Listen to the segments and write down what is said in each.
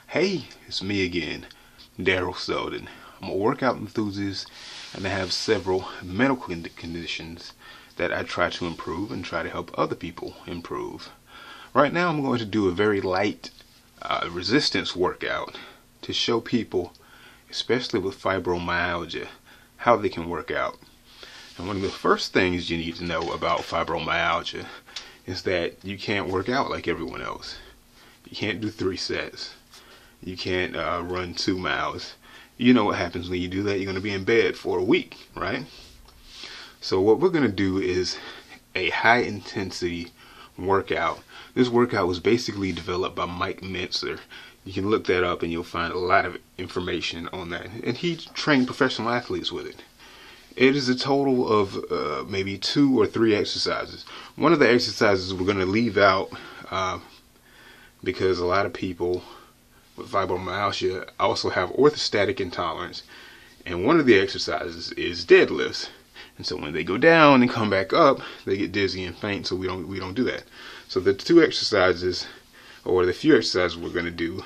Hey, it's me again, Daryl Selden. I'm a workout enthusiast and I have several medical conditions that I try to improve and try to help other people improve. Right now I'm going to do a very light resistance workout to show people, especially with fibromyalgia, how they can work out. And one of the first things you need to know about fibromyalgia is that you can't work out like everyone else. You can't do 3 sets. You can't run 2 miles. You know what happens when you do that. You're going to be in bed for a week, right? So what we're going to do is a high intensity workout. This workout was basically developed by Mike Mentzer. You can look that up and you'll find a lot of information on that. And he trained professional athletes with it. It is a total of maybe 2 or 3 exercises. One of the exercises we're going to leave out because a lot of people with fibromyalgia also have orthostatic intolerance, and one of the exercises is deadlifts. And so when they go down and come back up, they get dizzy and faint. So we don't do that. So the 2 exercises, or the few exercises we're going to do,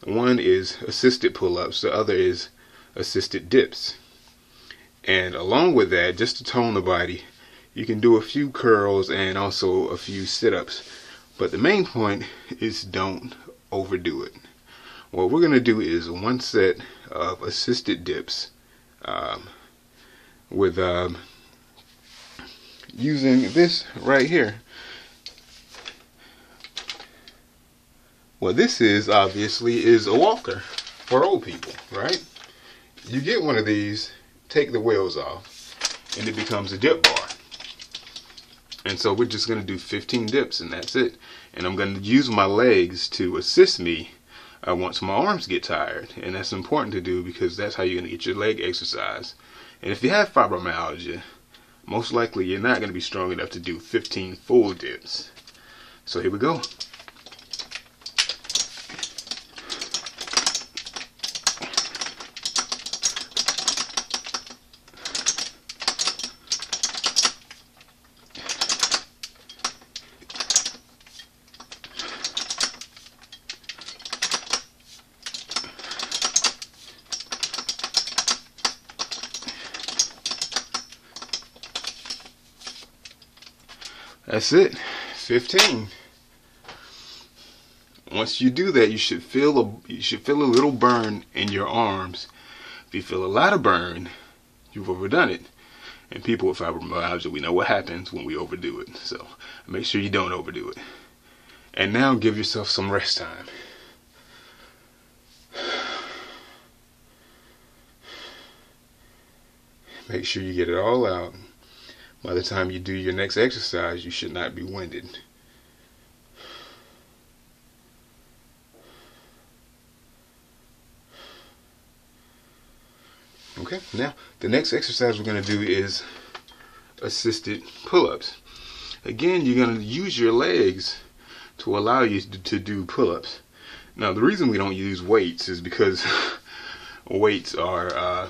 one is assisted pull-ups, the other is assisted dips. And along with that, just to tone the body, you can do a few curls and also a few sit-ups. But the main point is don't overdo it. What we're going to do is 1 set of assisted dips with using this right here. What this is, obviously, is a walker for old people, right? You get one of these, take the wheels off, and it becomes a dip bar. And so we're just going to do 15 dips, and that's it. And I'm going to use my legs to assist me once my arms get tired. And that's important to do because that's how you're going to get your leg exercise. And if you have fibromyalgia, most likely you're not going to be strong enough to do 15 full dips. So here we go. That's it, 15. Once you do that, you should feel a little burn in your arms. If you feel a lot of burn, you've overdone it. And people with fibromyalgia, we know what happens when we overdo it. So make sure you don't overdo it. And now give yourself some rest time. Make sure you get it all out. By the time you do your next exercise, you should not be winded. Okay, now the next exercise we're going to do is assisted pull-ups. Again, you're going to use your legs to allow you to do pull-ups. Now, the reason we don't use weights is because weights are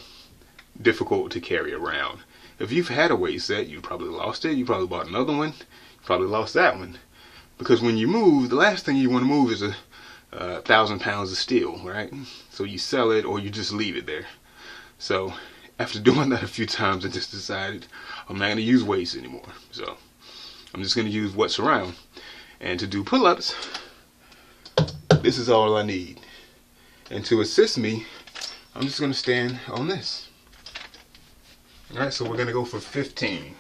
difficult to carry around. If you've had a weight set, you probably lost it. You probably bought another one. You probably lost that one. Because when you move, the last thing you want to move is a 1,000 pounds of steel, right? So you sell it or you just leave it there. So after doing that a few times, I just decided I'm not going to use weights anymore. So I'm just going to use what's around. And to do pull-ups, this is all I need. And to assist me, I'm just going to stand on this. Alright, so we're going to go for 15.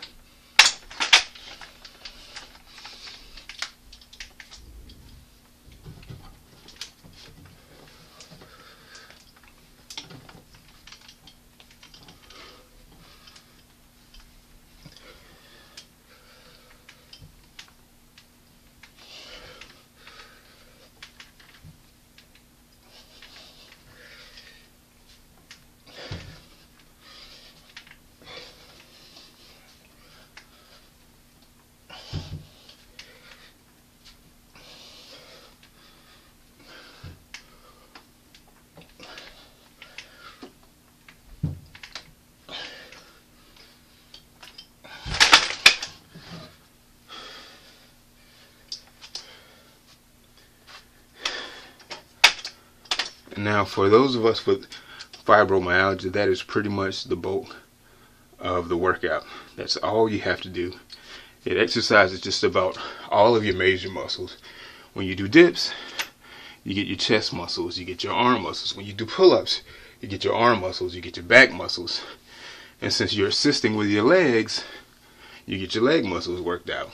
Now, for those of us with fibromyalgia, that is pretty much the bulk of the workout. That's all you have to do. It exercises just about all of your major muscles. When you do dips, you get your chest muscles, you get your arm muscles. When you do pull-ups, you get your arm muscles, you get your back muscles. And since you're assisting with your legs, you get your leg muscles worked out.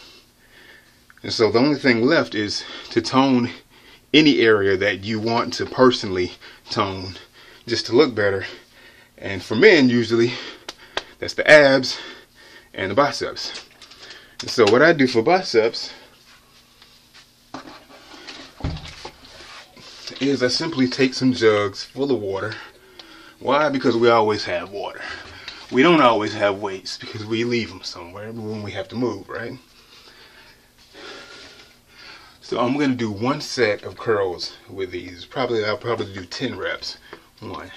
And so the only thing left is to tone any area that you want to personally tone just to look better. And for men, usually, that's the abs and the biceps. And so what I do for biceps is I simply take some jugs full of water. Why? Because we always have water. We don't always have weights because we leave them somewhere when we have to move, right? So I'm going to do one set of curls with these. I'll probably do 10 reps. One.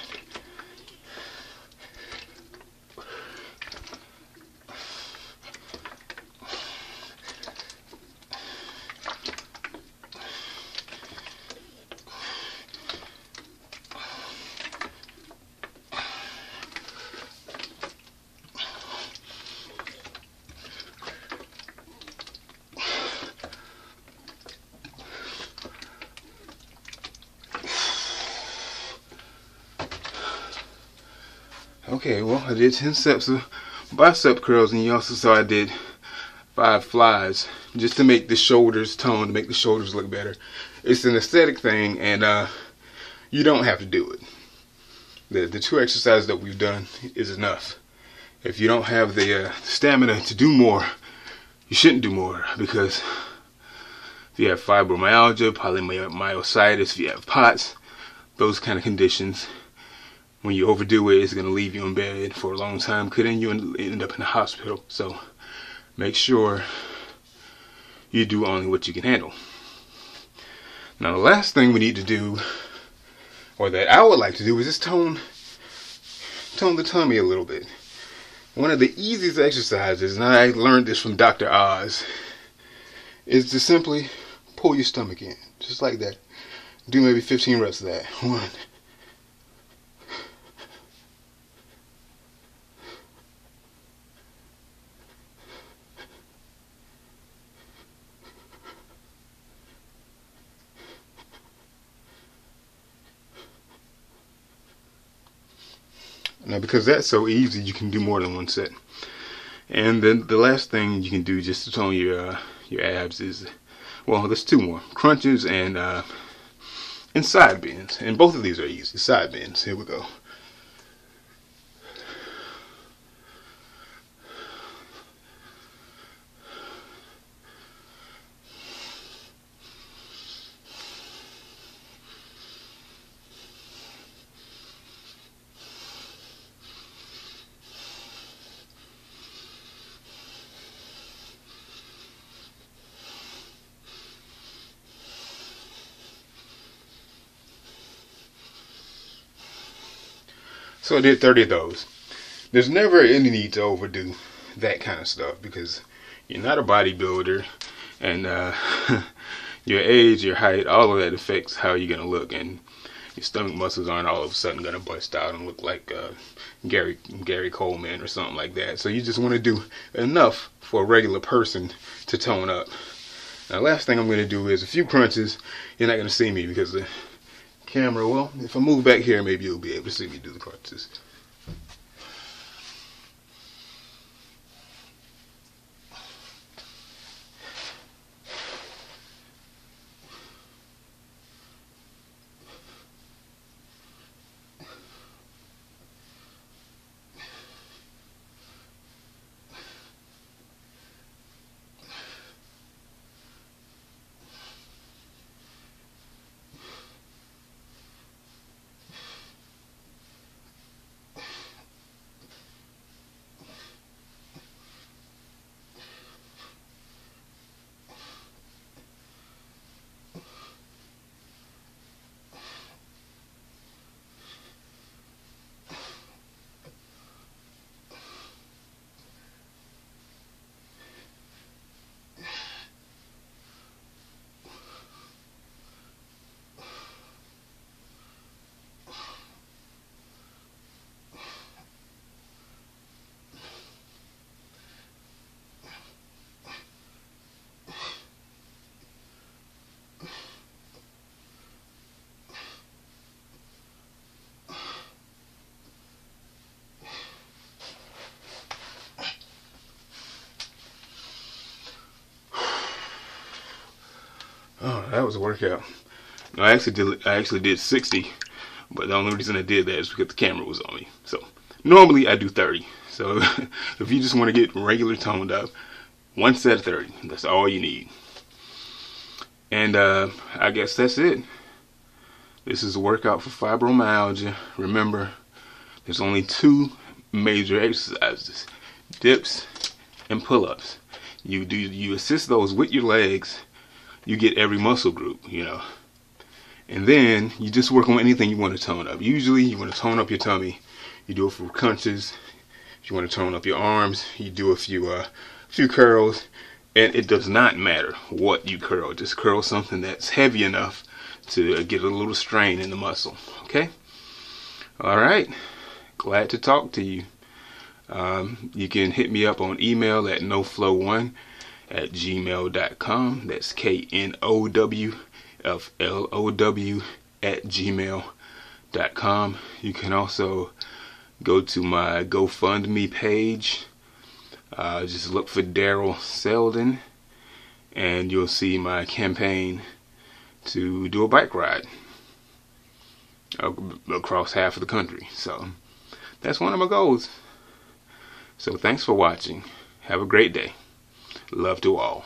Okay, well, I did 10 sets of bicep curls, and you also saw I did 5 flies just to make the shoulders tone, to make the shoulders look better. It's an aesthetic thing, and you don't have to do it. The 2 exercises that we've done is enough. If you don't have the stamina to do more, you shouldn't do more, because if you have fibromyalgia, polymyositis, if you have POTS, those kind of conditions, when you overdo it, it's going to leave you in bed for a long time, could end up in the hospital. So make sure you do only what you can handle. Now, the last thing we need to do, or that I would like to do, is just tone the tummy a little bit. One of the easiest exercises, and I learned this from Dr. Oz, is to simply pull your stomach in, just like that. Do maybe 15 reps of that. 1. Now, because that's so easy, you can do more than 1 set. And then the last thing you can do just to tone your abs is, well, there's 2 more: crunches and side bends. And both of these are easy. Side bends. Here we go. So I did 30 of those. There's never any need to overdo that kind of stuff, because you're not a bodybuilder, and your age, your height, all of that affects how you're going to look, and your stomach muscles aren't all of a sudden going to bust out and look like Gary Coleman or something like that. So you just want to do enough for a regular person to tone up. Now, last thing I'm going to do is a few crunches. You're not going to see me because the camera, well, if I move back here, maybe you'll be able to see me do the crunches. That was a workout. No, I actually did 60, but the only reason I did that is because the camera was on me. So normally I do 30. So if you just want to get regular toned up, one set of 30. That's all you need. And I guess that's it. This is a workout for fibromyalgia. Remember, there's only 2 major exercises: dips and pull-ups. You assist those with your legs, you get every muscle group, you know. And then you just work on anything you want to tone up. Usually you want to tone up your tummy, you do it for crunches. If you want to tone up your arms, you do a few curls. And it does not matter what you curl. Just curl something that's heavy enough to get a little strain in the muscle. Okay? Alright. Glad to talk to you. You can hit me up on email at knowflow1@gmail.com. That's knowflow@gmail.com. You can also go to my GoFundMe page. Just look for Daryl Selden, and you'll see my campaign to do a bike ride across half of the country. So that's one of my goals. So thanks for watching. Have a great day. Love to all.